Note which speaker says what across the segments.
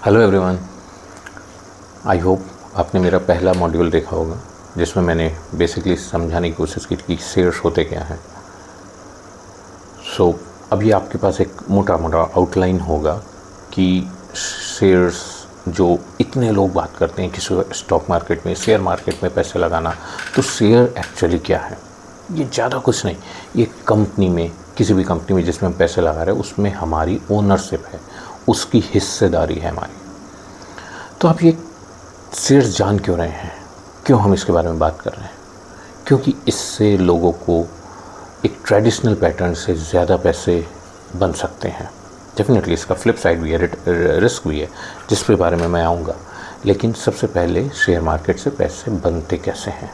Speaker 1: Hello everyone, I hope आपने मेरा पहला मॉड्यूल देखा होगा जिसमें मैंने बेसिकली समझाने की कोशिश की कि शेयर्स होते क्या हैं। सो अभी आपके पास एक मोटा मोटा आउटलाइन होगा कि शेयर्स जो इतने लोग बात करते हैं कि स्टॉक मार्केट में, शेयर मार्केट में पैसे लगाना, तो शेयर एक्चुअली क्या है। ये ज़्यादा कुछ नहीं, ये कंपनी में, किसी भी कंपनी में जिसमें हम पैसे लगा रहे हैं उसमें हमारी ओनरशिप है, उसकी हिस्सेदारी है हमारी। तो आप ये शेयर्स जान क्यों रहे हैं, क्यों हम इसके बारे में बात कर रहे हैं? क्योंकि इससे लोगों को एक ट्रेडिशनल पैटर्न से ज़्यादा पैसे बन सकते हैं। डेफिनेटली इसका फ्लिप साइड भी है, रिस्क भी है, जिस पे बारे में मैं आऊँगा। लेकिन सबसे पहले शेयर मार्केट से पैसे बनते कैसे हैं।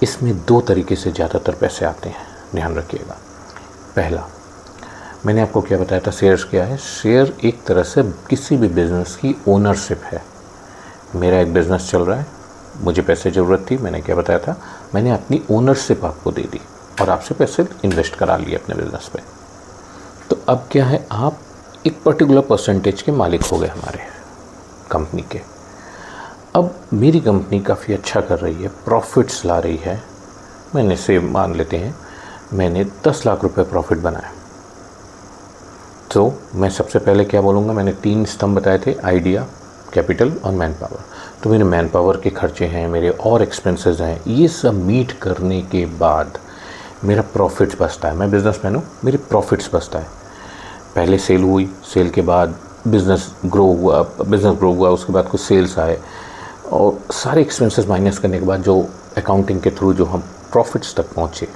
Speaker 1: इसमें दो तरीके से ज़्यादातर पैसे आते हैं, ध्यान रखिएगा। पहला, मैंने आपको क्या बताया था, शेयर्स क्या है। शेयर एक तरह से किसी भी बिज़नेस की ओनरशिप है। मेरा एक बिज़नेस चल रहा है, मुझे पैसे ज़रूरत थी, मैंने क्या बताया था, मैंने अपनी ओनरशिप आपको दे दी और आपसे पैसे इन्वेस्ट करा लिए अपने बिज़नेस पे। तो अब क्या है, आप एक पर्टिकुलर परसेंटेज के मालिक हो गए हमारे कंपनी के। अब मेरी कंपनी काफ़ी अच्छा कर रही है, प्रॉफिट्स ला रही है। मैंने से मान लेते हैं मैंने 10 लाख रुपए प्रॉफिट बनाया। तो मैं सबसे पहले क्या बोलूँगा, मैंने 3 स्तंभ बताए थे, आइडिया, कैपिटल और मैन पावर। तो मेरे मैन पावर के खर्चे हैं, मेरे और एक्सपेंसेस हैं, ये सब मीट करने के बाद मेरा प्रॉफिट्स बचता है। मैं बिज़नेसमैन हूँ, मेरे प्रॉफिट्स बचता है। पहले सेल हुई, सेल के बाद बिज़नेस ग्रो हुआ, उसके बाद कुछ सेल्स आए और सारे एक्सपेंसेस माइनस करने के बाद जो अकाउंटिंग के थ्रू जो हम प्रॉफिट्स तक पहुँचे,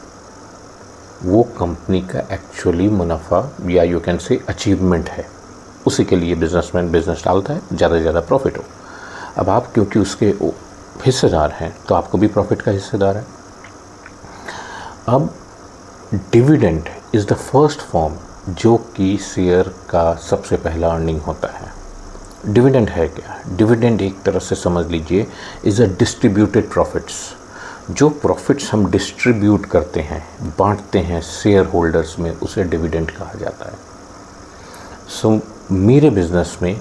Speaker 1: वो कंपनी का एक्चुअली मुनाफा या यू कैन से अचीवमेंट है। उसी के लिए बिजनेसमैन बिजनेस डालता है, ज़्यादा से ज़्यादा प्रॉफिट हो। अब आप क्योंकि उसके हिस्सेदार हैं तो आपको भी प्रॉफिट का हिस्सेदार है। अब dividend is the first form जो कि शेयर का सबसे पहला अर्निंग होता है। डिविडेंड है क्या? डिविडेंड एक तरह से समझ लीजिए इज़ अ डिस्ट्रीब्यूटेड प्रॉफिट्स। जो प्रॉफिट्स हम डिस्ट्रीब्यूट करते हैं, बांटते हैं शेयर होल्डर्स में, उसे डिविडेंड कहा जाता है। सो मेरे बिज़नेस में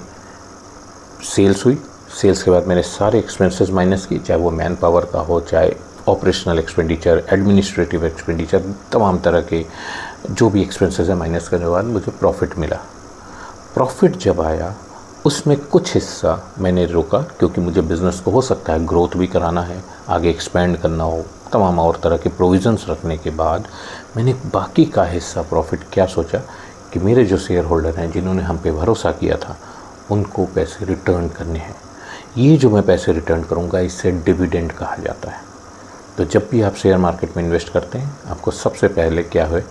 Speaker 1: सेल्स हुई, सेल्स के बाद मैंने सारे एक्सपेंसेस माइनस किए, चाहे वो मैन पावर का हो, चाहे ऑपरेशनल एक्सपेंडिचर, एडमिनिस्ट्रेटिव एक्सपेंडिचर, तमाम तरह के जो भी एक्सपेंसेस है माइनस करने के बाद मुझे प्रॉफिट मिला। प्रॉफिट जब आया उसमें कुछ हिस्सा मैंने रोका, क्योंकि मुझे बिज़नेस को हो सकता है ग्रोथ भी कराना है, आगे एक्सपेंड करना हो, तमाम और तरह के प्रोविज़न्स रखने के बाद मैंने बाकी का हिस्सा प्रॉफिट क्या सोचा कि मेरे जो शेयर होल्डर हैं, जिन्होंने हम पे भरोसा किया था, उनको पैसे रिटर्न करने हैं। ये जो मैं पैसे रिटर्न करूँगा, इससे डिविडेंड कहा जाता है। तो जब भी आप शेयर मार्केट में इन्वेस्ट करते हैं, आपको सबसे पहले क्या है,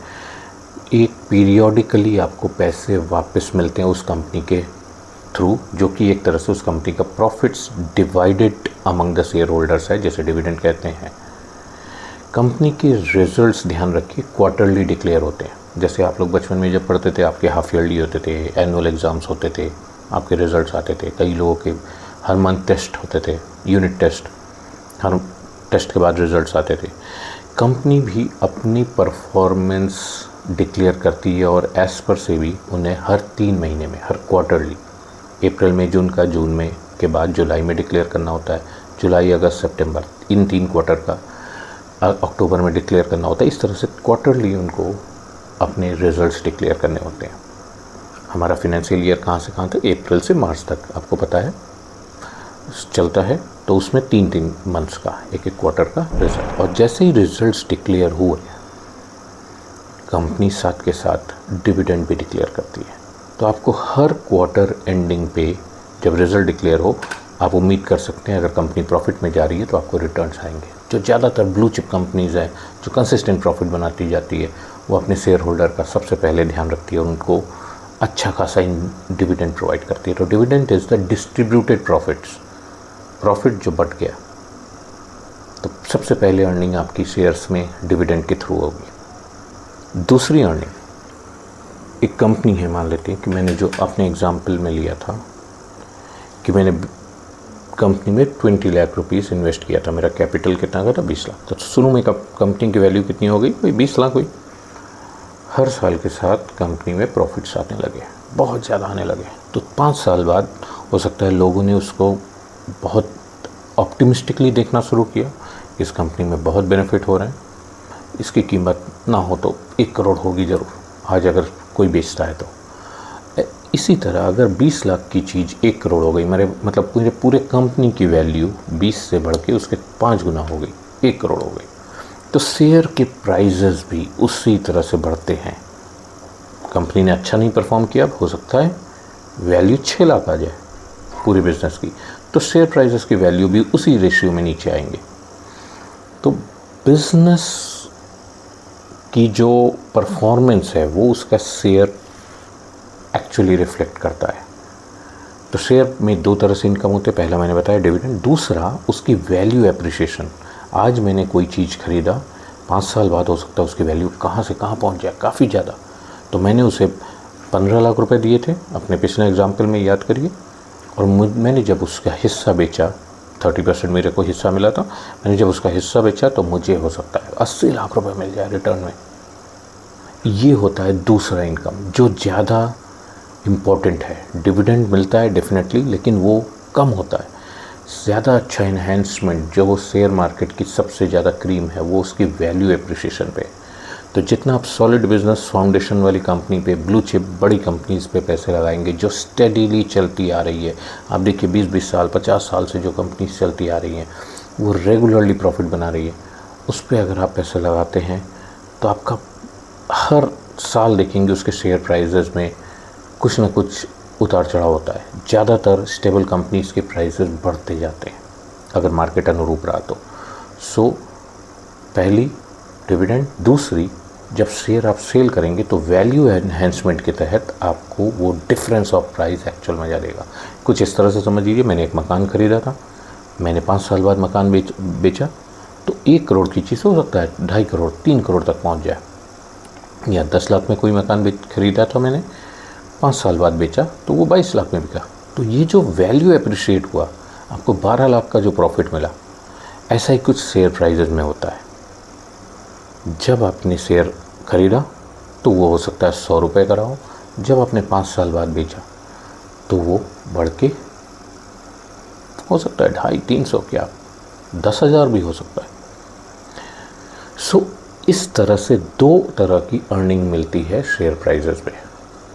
Speaker 1: एक पीरियोडिकली आपको पैसे वापस मिलते हैं उस कंपनी के थ्रू, जो कि एक तरह से उस कंपनी का profits divided among the share holders है, जैसे डिविडेंड कहते हैं। कंपनी के रिजल्ट्स, ध्यान रखिए, क्वार्टरली डिक्लेयर होते हैं। जैसे आप लोग बचपन में जब पढ़ते थे, आपके हाफ ईयरली होते थे, एनुअल एग्ज़ाम्स होते थे, आपके रिजल्ट्स आते थे। कई लोगों के हर मंथ टेस्ट होते थे, यूनिट टेस्ट, हर टेस्ट के बाद रिजल्ट्स आते थे। कंपनी भी अपनी परफॉर्मेंस डिक्लेयर करती है और एज़ पर से भी उन्हें हर 3 महीने में, हर क्वार्टरली, अप्रैल में जून का, जून में के बाद जुलाई में डिक्लेयर करना होता है, जुलाई अगस्त सितंबर, इन 3 क्वार्टर का अक्टूबर में डिक्लेयर करना होता है। इस तरह से क्वार्टरली उनको अपने रिजल्ट्स डिक्लेयर करने होते हैं। हमारा फाइनेंशियल ईयर कहाँ से कहाँ तक, अप्रैल से मार्च तक आपको पता है चलता है। तो उसमें 3-3 मंथ्स का, एक क्वार्टर का रिजल्ट। और जैसे ही रिजल्ट्स डिक्लेयर हुए, कंपनी साथ के साथ डिविडेंड भी डिक्लेयर करती है। तो आपको हर क्वार्टर एंडिंग पे जब रिज़ल्ट डिक्लेयर हो, आप उम्मीद कर सकते हैं अगर कंपनी प्रॉफिट में जा रही है तो आपको रिटर्न्स आएंगे। जो ज़्यादातर ब्लू चिप कंपनीज़ हैं, जो कंसिस्टेंट प्रॉफिट बनाती जाती है, वो अपने शेयर होल्डर का सबसे पहले ध्यान रखती है और उनको अच्छा खासा डिविडेंड प्रोवाइड करती है। तो dividend is the distributed profits, profit जो बट गया। तो सबसे पहले अर्निंग आपकी शेयर्स में डिविडेंड के थ्रू होगी। दूसरी अर्निंग, एक कंपनी है, मान लेते हैं कि मैंने जो अपने एग्जाम्पल में लिया था कि मैंने कंपनी में 20 लाख रुपीस इन्वेस्ट किया था। मेरा कैपिटल कितना का था, 20 लाख। तो शुरू में कंपनी की वैल्यू कितनी हो गई, भाई 20 लाख हुई। हर साल के साथ कंपनी में प्रॉफिट्स आने लगे, बहुत ज़्यादा आने लगे, तो 5 साल बाद हो सकता है लोगों ने उसको बहुत ऑप्टिमिस्टिकली देखना शुरू किया। इस कंपनी में बहुत बेनिफिट हो रहे हैं, इसकी कीमत ना हो तो 1 करोड़ होगी ज़रूर, आज अगर कोई बेचता है तो। इसी तरह अगर 20 लाख की चीज़ 1 करोड़ हो गई, मेरे मतलब पूरे कंपनी की वैल्यू 20 से बढ़ के उसके 5 गुना हो गई, 1 करोड़ हो गई, तो शेयर के प्राइजेस भी उसी तरह से बढ़ते हैं। कंपनी ने अच्छा नहीं परफॉर्म किया, हो सकता है वैल्यू 6 लाख आ जाए पूरी बिजनेस की, तो शेयर प्राइजेस की वैल्यू भी उसी रेशियो में नीचे आएंगे। तो बिजनेस की जो परफॉर्मेंस है वो उसका शेयर एक्चुअली रिफ्लेक्ट करता है। तो शेयर में 2 तरह से इनकम होते हैं, पहला मैंने बताया डिविडेंड, दूसरा उसकी वैल्यू एप्रिसिएशन। आज मैंने कोई चीज़ खरीदा, 5 साल बाद हो सकता है उसकी वैल्यू कहाँ से कहाँ पहुँच जाए, काफ़ी ज़्यादा। तो मैंने उसे 15 लाख रुपए दिए थे, अपने पिछले एग्जाम्पल में याद करिए, और मैंने जब उसका हिस्सा बेचा, 30% मेरे को हिस्सा मिला था, मैंने जब उसका हिस्सा बेचा तो मुझे हो सकता है 80 लाख रुपए मिल जाए रिटर्न में। ये होता है दूसरा इनकम जो ज़्यादा इम्पोर्टेंट है। डिविडेंड मिलता है डेफिनेटली, लेकिन वो कम होता है। ज़्यादा अच्छा इन्हेंसमेंट जो शेयर मार्केट की सबसे ज़्यादा क्रीम है वो उसकी वैल्यू एप्रिसिएशन पे। तो जितना आप सॉलिड बिजनेस फाउंडेशन वाली कंपनी पे, ब्लू चिप बड़ी कंपनीज़ पे पैसे लगाएंगे जो स्टेडीली चलती आ रही है, आप देखिए 20-20 साल 50 साल से जो कंपनीज चलती आ रही हैं वो रेगुलरली प्रॉफिट बना रही है, उस पर अगर आप पैसे लगाते हैं तो आपका हर साल देखेंगे उसके शेयर प्राइजेस में कुछ ना कुछ उतार चढ़ाव होता है। ज़्यादातर स्टेबल कंपनीज़ के प्राइसेस बढ़ते जाते हैं अगर मार्केट अनुरूप रहा तो। सो पहली डिविडेंड, दूसरी जब शेयर आप सेल करेंगे तो वैल्यू एनहेंसमेंट के तहत आपको वो डिफरेंस ऑफ प्राइस एक्चुअल में मिलेगा। कुछ इस तरह से समझ लीजिए, मैंने एक मकान ख़रीदा था, मैंने 5 साल बाद मकान बेचा, तो 1 करोड़ की चीज़ हो सकता है 2.5 करोड़ 3 करोड़ तक पहुंच जाए। या 10 लाख में कोई मकान ख़रीदा था मैंने, 5 साल बाद बेचा तो वो 22 लाख में बिका। तो ये जो वैल्यू एप्रिशिएट हुआ, आपको 12 लाख का जो प्रॉफिट मिला, ऐसा ही कुछ शेयर प्राइजेज में होता है। जब आपने शेयर ख़रीदा तो वो हो सकता है 100 रुपये का रहा हो, जब आपने 5 साल बाद बेचा तो वो बढ़ के हो सकता है 250-300, क्या 10,000 भी हो सकता है। सो इस तरह से 2 तरह की अर्निंग मिलती है शेयर प्राइजेस पे।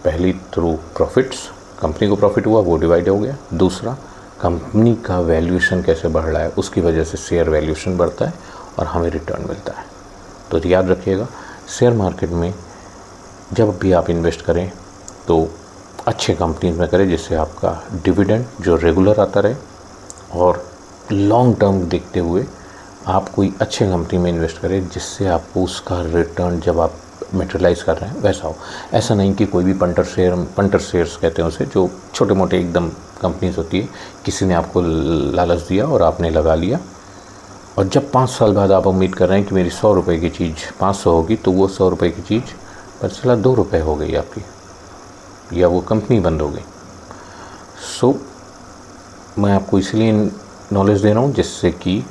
Speaker 1: पहली थ्रू प्रॉफिट्स, कंपनी को प्रॉफिट हुआ वो डिवाइड हो गया, दूसरा कंपनी का वैल्यूएशन कैसे बढ़ रहा है उसकी वजह से शेयर वैल्यूएशन बढ़ता है और हमें रिटर्न मिलता है। तो याद रखिएगा, शेयर मार्केट में जब भी आप इन्वेस्ट करें तो अच्छे कंपनीज में करें जिससे आपका डिविडेंड जो रेगुलर आता रहे, और लॉन्ग टर्म देखते हुए आप कोई अच्छे कंपनी में इन्वेस्ट करें जिससे आपको उसका रिटर्न जब आप मटेरियलाइज कर रहे हैं वैसा हो। ऐसा नहीं कि कोई भी पंटर शेयर्स कहते हैं उसे, जो छोटे मोटे एकदम कंपनीज होती है, किसी ने आपको लालच दिया और आपने लगा लिया, और जब 5 साल बाद आप उम्मीद कर रहे हैं कि मेरी 100 रुपये की चीज़ 500 होगी, तो वो 100 रुपये की चीज़ पर चला 2 रुपये हो गई आपकी, या वो कंपनी बंद हो गई। सो मैं आपको इसलिए नॉलेज दे रहा हूँ जिससे कि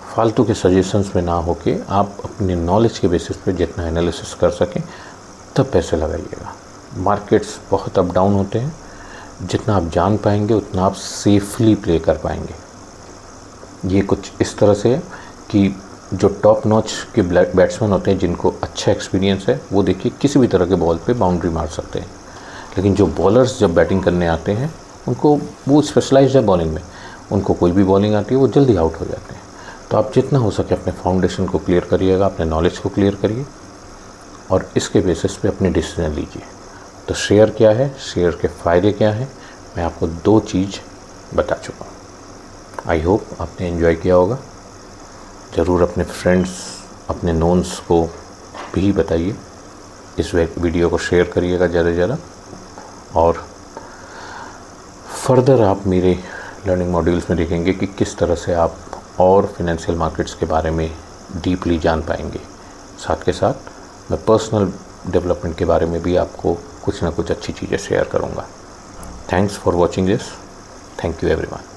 Speaker 1: फालतू के सजेशंस में ना होके आप अपने नॉलेज के बेसिस पे जितना एनालिसिस कर सकें तब पैसे लगाइएगा। मार्केट्स बहुत अप डाउन होते हैं, जितना आप जान पाएंगे उतना आप सेफली प्ले कर पाएंगे। ये कुछ इस तरह से है कि जो टॉप नॉच के बैट्समैन होते हैं जिनको अच्छा एक्सपीरियंस है, वो देखिए किसी भी तरह के बॉल पे बाउंड्री मार सकते हैं, लेकिन जो बॉलर्स जब बैटिंग करने आते हैं उनको वो स्पेशलाइज्ड है बॉलिंग में, उनको कोई भी बॉलिंग आती है वो जल्दी आउट हो जाते हैं। तो आप जितना हो सके अपने फाउंडेशन को क्लियर करिएगा, अपने नॉलेज को क्लियर करिए और इसके बेसिस पे अपने डिसीजन लीजिए। तो शेयर क्या है, शेयर के फ़ायदे क्या हैं, मैं आपको 2 चीज़ बता चुका हूँ। आई होप आपने एंजॉय किया होगा। ज़रूर अपने फ्रेंड्स, अपने नोन्स को भी बताइए, इस वीडियो को शेयर करिएगा ज़्यादा से ज़्यादा, और फर्दर आप मेरे लर्निंग मॉड्यूल्स में देखेंगे कि किस तरह से आप और फिनेंशियल मार्केट्स के बारे में डीपली जान पाएंगे। साथ के साथ मैं पर्सनल डेवलपमेंट के बारे में भी आपको कुछ ना कुछ अच्छी चीज़ें शेयर करूँगा। Thanks for watching this. Thank you everyone.